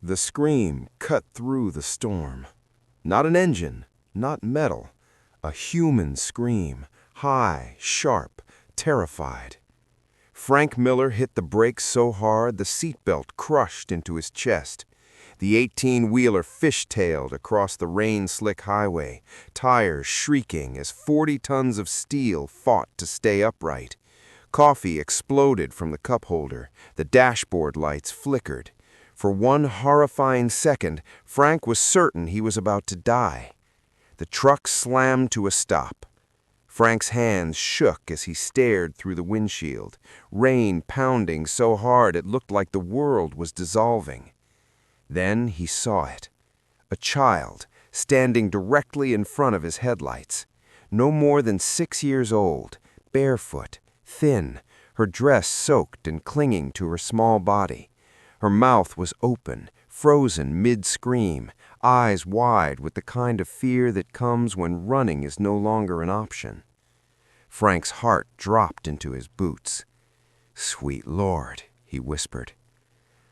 The scream cut through the storm. Not an engine, not metal. A human scream, high, sharp, terrified. Frank Miller hit the brakes so hard the seatbelt crushed into his chest. The 18-wheeler fishtailed across the rain-slick highway, tires shrieking as 40 tons of steel fought to stay upright. Coffee exploded from the cup holder. The dashboard lights flickered. For one horrifying second, Frank was certain he was about to die. The truck slammed to a stop. Frank's hands shook as he stared through the windshield, rain pounding so hard it looked like the world was dissolving. Then he saw it. A child, standing directly in front of his headlights. No more than 6 years old, barefoot, thin, her dress soaked and clinging to her small body. Her mouth was open, frozen mid-scream, eyes wide with the kind of fear that comes when running is no longer an option. Frank's heart dropped into his boots. "Sweet Lord," he whispered.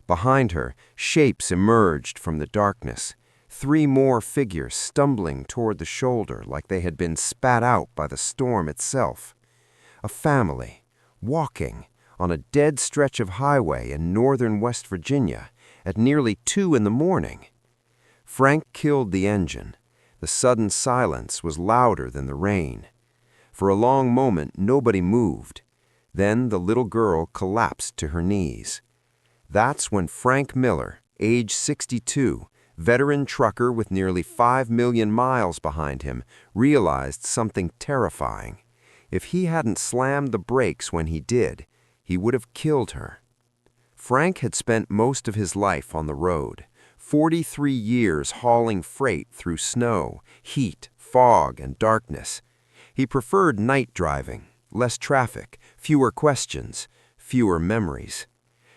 Behind her, shapes emerged from the darkness, 3 more figures stumbling toward the shoulder like they had been spat out by the storm itself. A family, walking on a dead stretch of highway in northern West Virginia at nearly 2 in the morning. Frank killed the engine. The sudden silence was louder than the rain. For a long moment, nobody moved. Then the little girl collapsed to her knees. That's when Frank Miller, age 62, veteran trucker with nearly 5 million miles behind him, realized something terrifying. If he hadn't slammed the brakes when he did, he would have killed her. Frank had spent most of his life on the road, 43 years hauling freight through snow, heat, fog, and darkness. He preferred night driving, less traffic, fewer questions, fewer memories.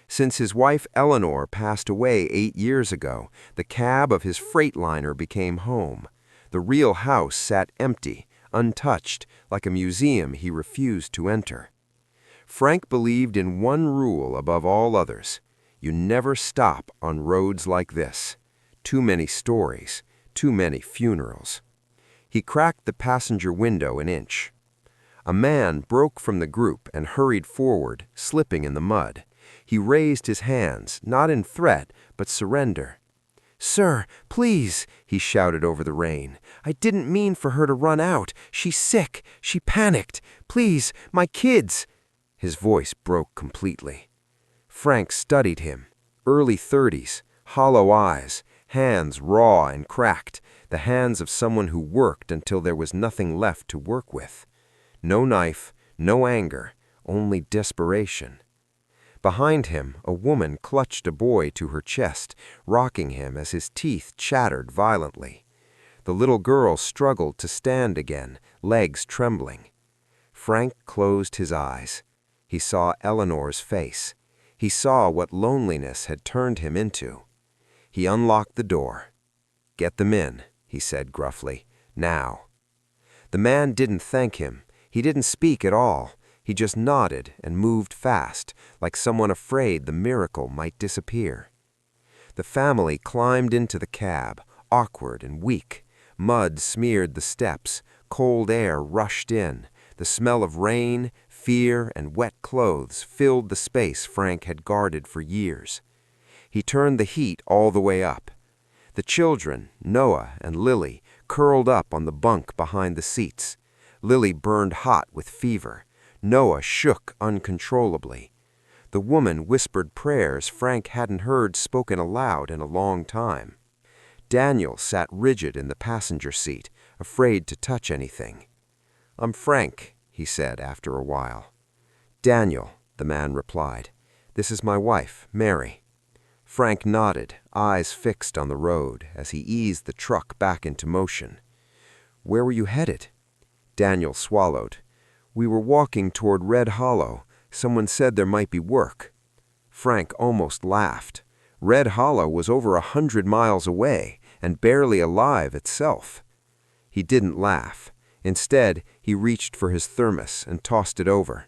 Since his wife Eleanor passed away 8 years ago, the cab of his Freightliner became home. The real house sat empty, untouched, like a museum he refused to enter. Frank believed in one rule above all others: you never stop on roads like this. Too many stories, too many funerals. He cracked the passenger window an inch. A man broke from the group and hurried forward, slipping in the mud. He raised his hands, not in threat, but surrender. "Sir, please," he shouted over the rain. "I didn't mean for her to run out. She's sick. She panicked. Please, my kids." His voice broke completely. Frank studied him. Early 30s, hollow eyes, hands raw and cracked, the hands of someone who worked until there was nothing left to work with. No knife, no anger, only desperation. Behind him, a woman clutched a boy to her chest, rocking him as his teeth chattered violently. The little girl struggled to stand again, legs trembling. Frank closed his eyes. He saw Eleanor's face. He saw what loneliness had turned him into. He unlocked the door. "Get them in," he said gruffly. "Now." The man didn't thank him. He didn't speak at all. He just nodded and moved fast, like someone afraid the miracle might disappear. The family climbed into the cab, awkward and weak. Mud smeared the steps. Cold air rushed in. The smell of rain, fear, and wet clothes filled the space Frank had guarded for years. He turned the heat all the way up. The children, Noah and Lily, curled up on the bunk behind the seats. Lily burned hot with fever. Noah shook uncontrollably. The woman whispered prayers Frank hadn't heard spoken aloud in a long time. Daniel sat rigid in the passenger seat, afraid to touch anything. "I'm Frank," he said after a while. "Daniel," the man replied. "This is my wife, Mary." Frank nodded, eyes fixed on the road, as he eased the truck back into motion. "Where were you headed?" Daniel swallowed. "We were walking toward Red Hollow. Someone said there might be work." Frank almost laughed. Red Hollow was over 100 miles away and barely alive itself. He didn't laugh. Instead, he reached for his thermos and tossed it over.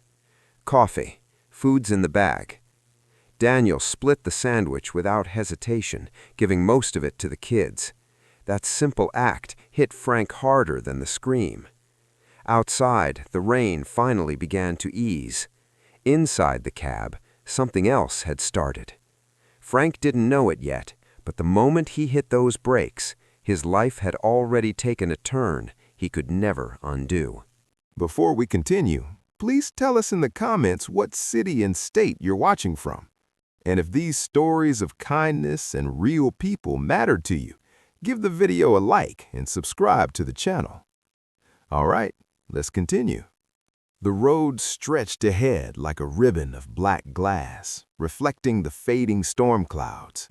"Coffee. Food's in the bag." Daniel split the sandwich without hesitation, giving most of it to the kids. That simple act hit Frank harder than the scream. Outside, the rain finally began to ease. Inside the cab, something else had started. Frank didn't know it yet, but the moment he hit those brakes, his life had already taken a turn he could never undo. Before we continue, please tell us in the comments what city and state you're watching from. And if these stories of kindness and real people mattered to you, give the video a like and subscribe to the channel. All right, let's continue. The road stretched ahead like a ribbon of black glass, reflecting the fading storm clouds.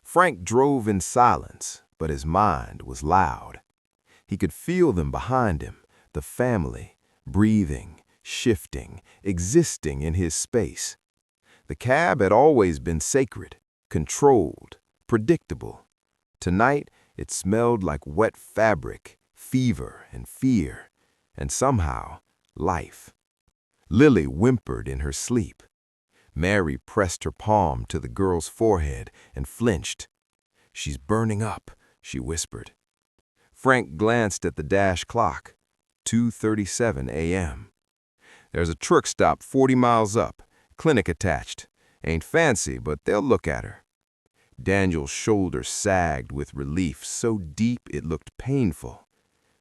Frank drove in silence, but his mind was loud. He could feel them behind him, the family, breathing, shifting, existing in his space. The cab had always been sacred, controlled, predictable. Tonight, it smelled like wet fabric, fever and fear, and somehow, life. Lily whimpered in her sleep. Mary pressed her palm to the girl's forehead and flinched. "She's burning up," she whispered. Frank glanced at the dash clock. 2:37 a.m. "There's a truck stop 40 miles up, clinic attached. Ain't fancy, but they'll look at her." Daniel's shoulder sagged with relief so deep it looked painful.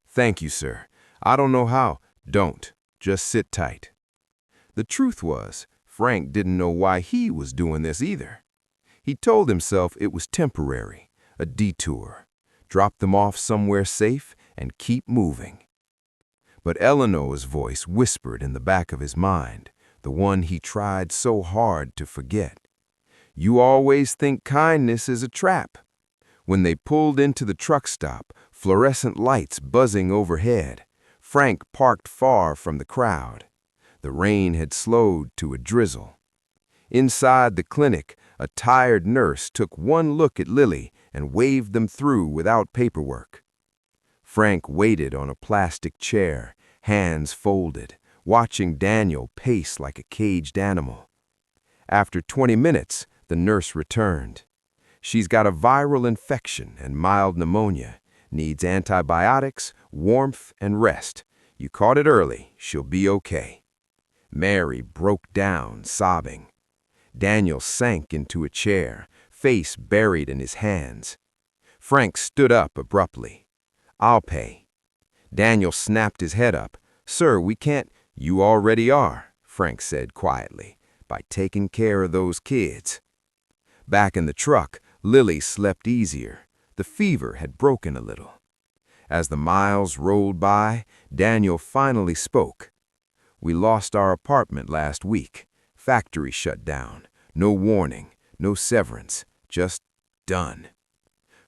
"Thank you, sir. I don't know how." "Don't. Just sit tight." The truth was, Frank didn't know why he was doing this either. He told himself it was temporary, a detour. Drop them off somewhere safe and keep moving. But Eleanor's voice whispered in the back of his mind, the one he tried so hard to forget. "You always think kindness is a trap." When they pulled into the truck stop, fluorescent lights buzzing overhead, Frank parked far from the crowd. The rain had slowed to a drizzle. Inside the clinic, a tired nurse took one look at Lily and waved them through without paperwork. Frank waited on a plastic chair, hands folded, watching Daniel pace like a caged animal. After 20 minutes, the nurse returned. "She's got a viral infection and mild pneumonia, needs antibiotics, warmth, and rest. You caught it early, she'll be okay." Mary broke down, sobbing. Daniel sank into a chair, face buried in his hands. Frank stood up abruptly. "I'll pay." Daniel snapped his head up. "Sir, we can't—" "You already are," Frank said quietly, "by taking care of those kids." Back in the truck, Lily slept easier. The fever had broken a little. As the miles rolled by, Daniel finally spoke. "We lost our apartment last week. Factory shut down. No warning, no severance, just done."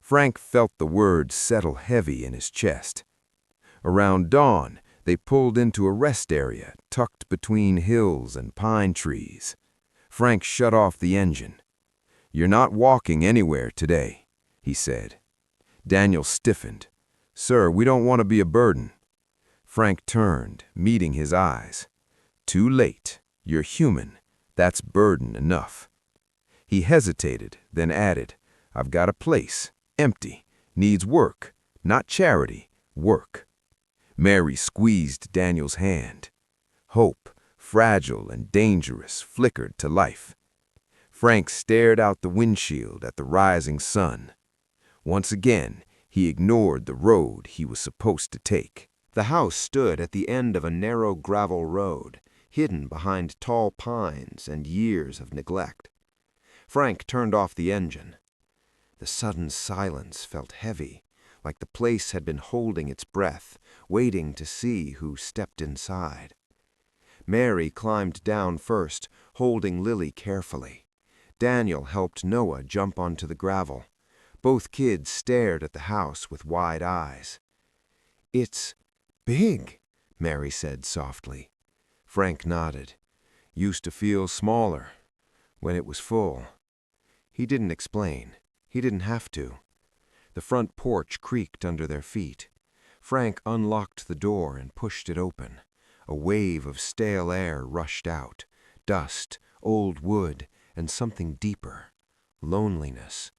Frank felt the words settle heavy in his chest. Around dawn, they pulled into a rest area tucked between hills and pine trees. Frank shut off the engine. "You're not walking anywhere today," he said. Daniel stiffened. "Sir, we don't want to be a burden." Frank turned, meeting his eyes. "Too late. You're human. That's burden enough." He hesitated, then added, "I've got a place, empty, needs work, not charity, work." Mary squeezed Daniel's hand. Hope, fragile and dangerous, flickered to life. Frank stared out the windshield at the rising sun. Once again, he ignored the road he was supposed to take. The house stood at the end of a narrow gravel road, hidden behind tall pines and years of neglect. Frank turned off the engine. The sudden silence felt heavy, like the place had been holding its breath, waiting to see who stepped inside. Mary climbed down first, holding Lily carefully. Daniel helped Noah jump onto the gravel. Both kids stared at the house with wide eyes. "It's big," Mary said softly. Frank nodded. "Used to feel smaller when it was full." He didn't explain. He didn't have to. The front porch creaked under their feet. Frank unlocked the door and pushed it open. A wave of stale air rushed out. Dust, old wood, and something deeper, loneliness.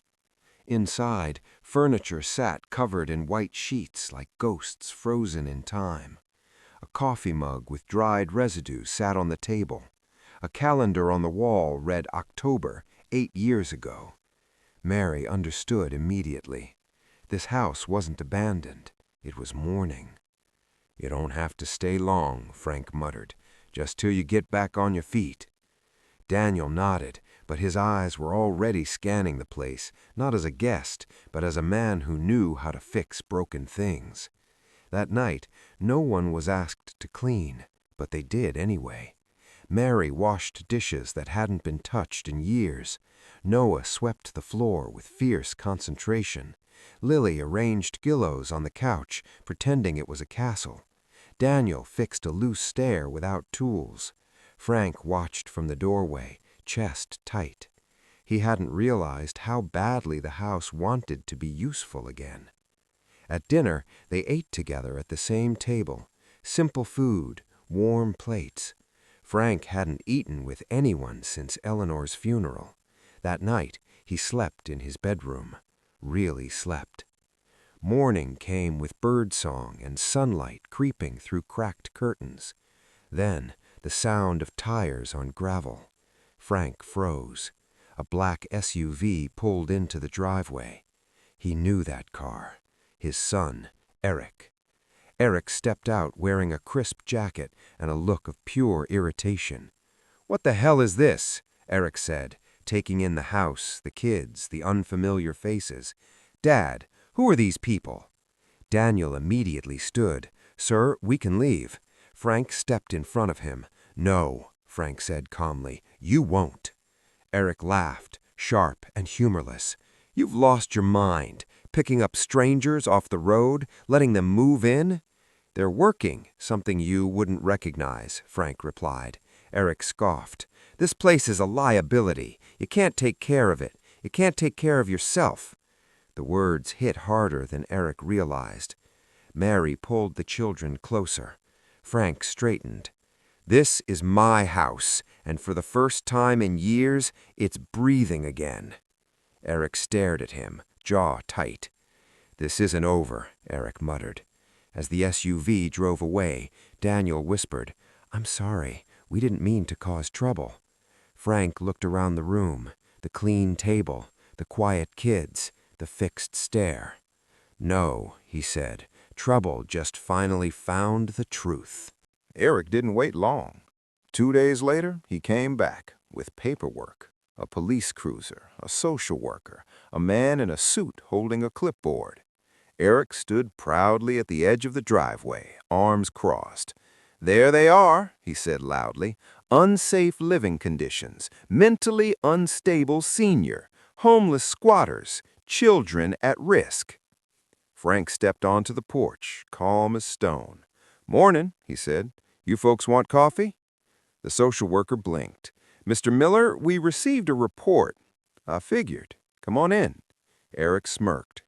Inside, furniture sat covered in white sheets like ghosts frozen in time. A coffee mug with dried residue sat on the table. A calendar on the wall read October, 8 years ago. Mary understood immediately. This house wasn't abandoned. It was mourning. "You don't have to stay long," Frank muttered. "Just till you get back on your feet." Daniel nodded, but his eyes were already scanning the place, not as a guest, but as a man who knew how to fix broken things. That night, no one was asked to clean, but they did anyway. Mary washed dishes that hadn't been touched in years. Noah swept the floor with fierce concentration. Lily arranged pillows on the couch, pretending it was a castle. Daniel fixed a loose stair without tools. Frank watched from the doorway, chest tight. He hadn't realized how badly the house wanted to be useful again. At dinner, they ate together at the same table. Simple food, warm plates. Frank hadn't eaten with anyone since Eleanor's funeral. That night, he slept in his bedroom. Really slept. Morning came with birdsong and sunlight creeping through cracked curtains. Then, the sound of tires on gravel. Frank froze. A black SUV pulled into the driveway. He knew that car. His son, Eric. Eric stepped out wearing a crisp jacket and a look of pure irritation. "What the hell is this?" Eric said, taking in the house, the kids, the unfamiliar faces. "Dad, who are these people?" Daniel immediately stood. "Sir, we can leave." Frank stepped in front of him. "No," Frank said calmly, "you won't." Eric laughed, sharp and humorless. "You've lost your mind, picking up strangers off the road, letting them move in?" "They're working, something you wouldn't recognize," Frank replied. Eric scoffed. "This place is a liability. You can't take care of it. You can't take care of yourself." The words hit harder than Eric realized. Mary pulled the children closer. Frank straightened. "This is my house, and for the first time in years, it's breathing again." Eric stared at him, jaw tight. "This isn't over," Eric muttered. As the SUV drove away, Daniel whispered, "I'm sorry, we didn't mean to cause trouble." Frank looked around the room, the clean table, the quiet kids, the fixed stair. "No," he said, "trouble just finally found the truth." Eric didn't wait long. 2 days later, he came back with paperwork. A police cruiser, a social worker, a man in a suit holding a clipboard. Eric stood proudly at the edge of the driveway, arms crossed. "There they are," he said loudly. "Unsafe living conditions, mentally unstable senior, homeless squatters, children at risk." Frank stepped onto the porch, calm as stone. "Morning," he said. "You folks want coffee?" The social worker blinked. "Mr. Miller, we received a report." "I figured. Come on in." Eric smirked.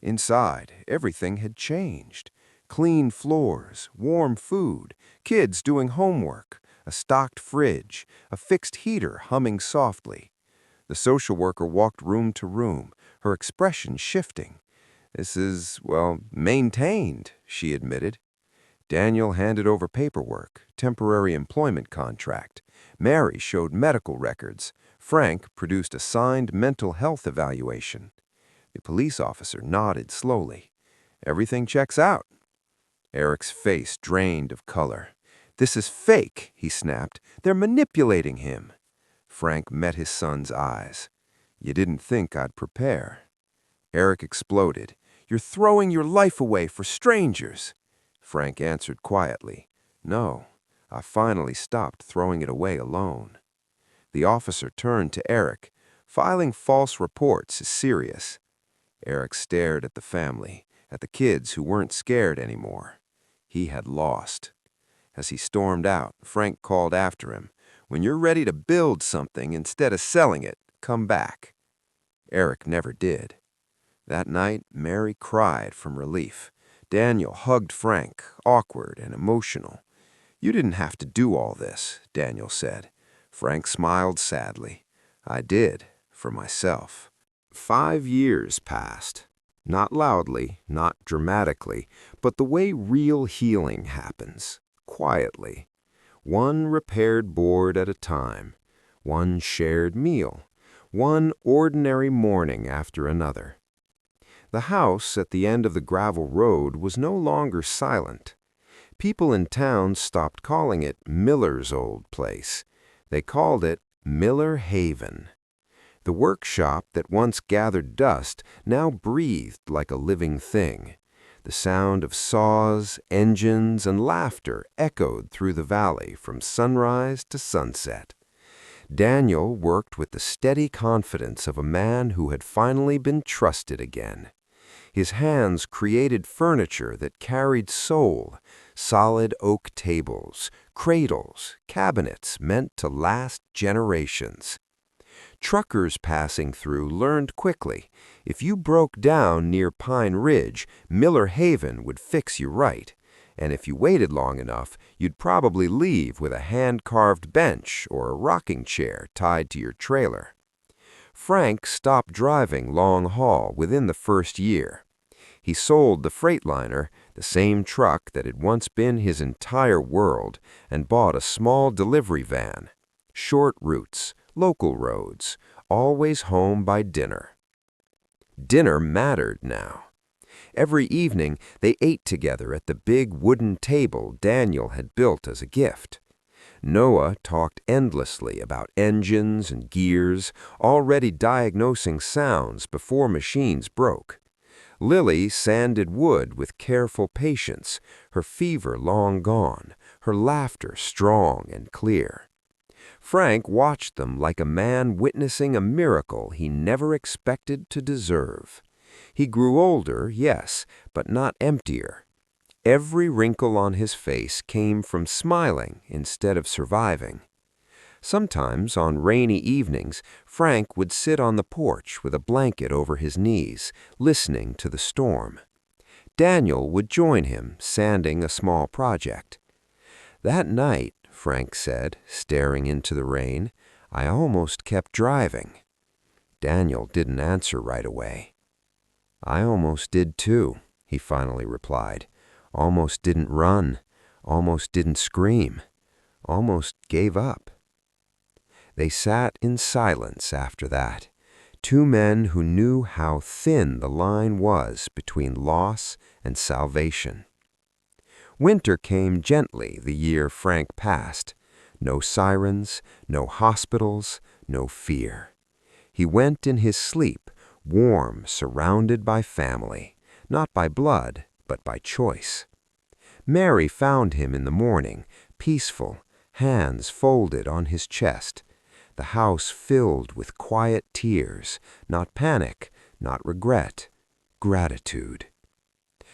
Inside, everything had changed. Clean floors, warm food, kids doing homework, a stocked fridge, a fixed heater humming softly. The social worker walked room to room, her expression shifting. "This is, well, maintained," she admitted. Daniel handed over paperwork, temporary employment contract. Mary showed medical records. Frank produced a signed mental health evaluation. The police officer nodded slowly. "Everything checks out." Eric's face drained of color. "This is fake," he snapped. "They're manipulating him." Frank met his son's eyes. "You didn't think I'd prepare." Eric exploded. "You're throwing your life away for strangers." Frank answered quietly, "No, I finally stopped throwing it away alone." The officer turned to Eric. "Filing false reports is serious." Eric stared at the family, at the kids who weren't scared anymore. He had lost. As he stormed out, Frank called after him, "When you're ready to build something instead of selling it, come back." Eric never did. That night, Mary cried from relief. Daniel hugged Frank, awkward and emotional. "You didn't have to do all this," Daniel said. Frank smiled sadly. I did, for myself. 5 years passed. Not loudly, not dramatically, but the way real healing happens, quietly. One repaired board at a time, one shared meal, one ordinary morning after another. The house at the end of the gravel road was no longer silent. People in town stopped calling it Miller's old place. They called it Miller Haven. The workshop that once gathered dust now breathed like a living thing. The sound of saws, engines, and laughter echoed through the valley from sunrise to sunset. Daniel worked with the steady confidence of a man who had finally been trusted again. His hands created furniture that carried soul, solid oak tables, cradles, cabinets meant to last generations. Truckers passing through learned quickly, if you broke down near Pine Ridge, Miller Haven would fix you right. And if you waited long enough, you'd probably leave with a hand-carved bench or a rocking chair tied to your trailer. Frank stopped driving long haul within the first year. He sold the Freightliner, the same truck that had once been his entire world, and bought a small delivery van. Short routes, local roads, always home by dinner. Dinner mattered now. Every evening they ate together at the big wooden table Daniel had built as a gift. Noah talked endlessly about engines and gears, already diagnosing sounds before machines broke. Lily sanded wood with careful patience, her fever long gone, her laughter strong and clear. Frank watched them like a man witnessing a miracle he never expected to deserve. He grew older, yes, but not emptier. Every wrinkle on his face came from smiling instead of surviving. Sometimes, on rainy evenings, Frank would sit on the porch with a blanket over his knees, listening to the storm. Daniel would join him, sanding a small project. That night, Frank said, staring into the rain, I almost kept driving. Daniel didn't answer right away. I almost did too, he finally replied. Almost didn't run, almost didn't scream, almost gave up. They sat in silence after that, two men who knew how thin the line was between loss and salvation. Winter came gently the year Frank passed. No sirens, no hospitals, no fear. He went in his sleep, warm, surrounded by family, not by blood, but by choice. Mary found him in the morning, peaceful, hands folded on his chest, the house filled with quiet tears, not panic, not regret, gratitude.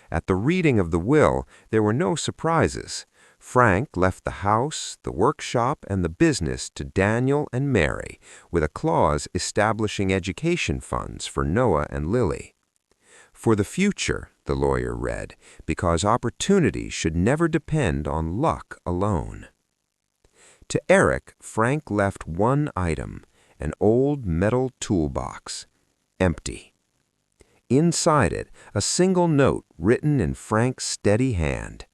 At the reading of the will, there were no surprises. Frank left the house, the workshop, and the business to Daniel and Mary, with a clause establishing education funds for Noah and Lily. For the future, the lawyer read, because opportunity should never depend on luck alone. To Eric, Frank left one item, an old metal toolbox, empty. Inside it, a single note written in Frank's steady hand.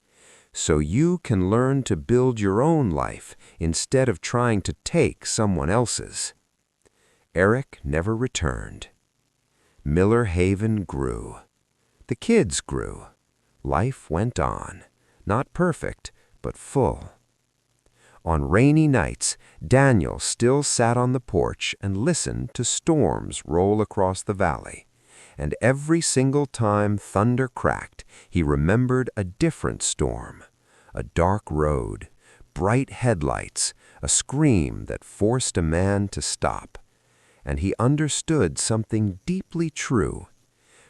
So you can learn to build your own life instead of trying to take someone else's. Eric never returned. Miller Haven grew. The kids grew. Life went on, not perfect, but full. On rainy nights, Daniel still sat on the porch and listened to storms roll across the valley. And every single time thunder cracked, he remembered a different storm. A dark road, bright headlights, a scream that forced a man to stop. And he understood something deeply true.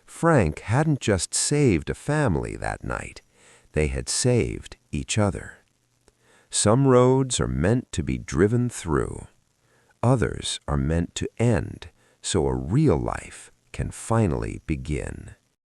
Frank hadn't just saved a family that night. They had saved each other. Some roads are meant to be driven through. Others are meant to end so a real life can finally begin.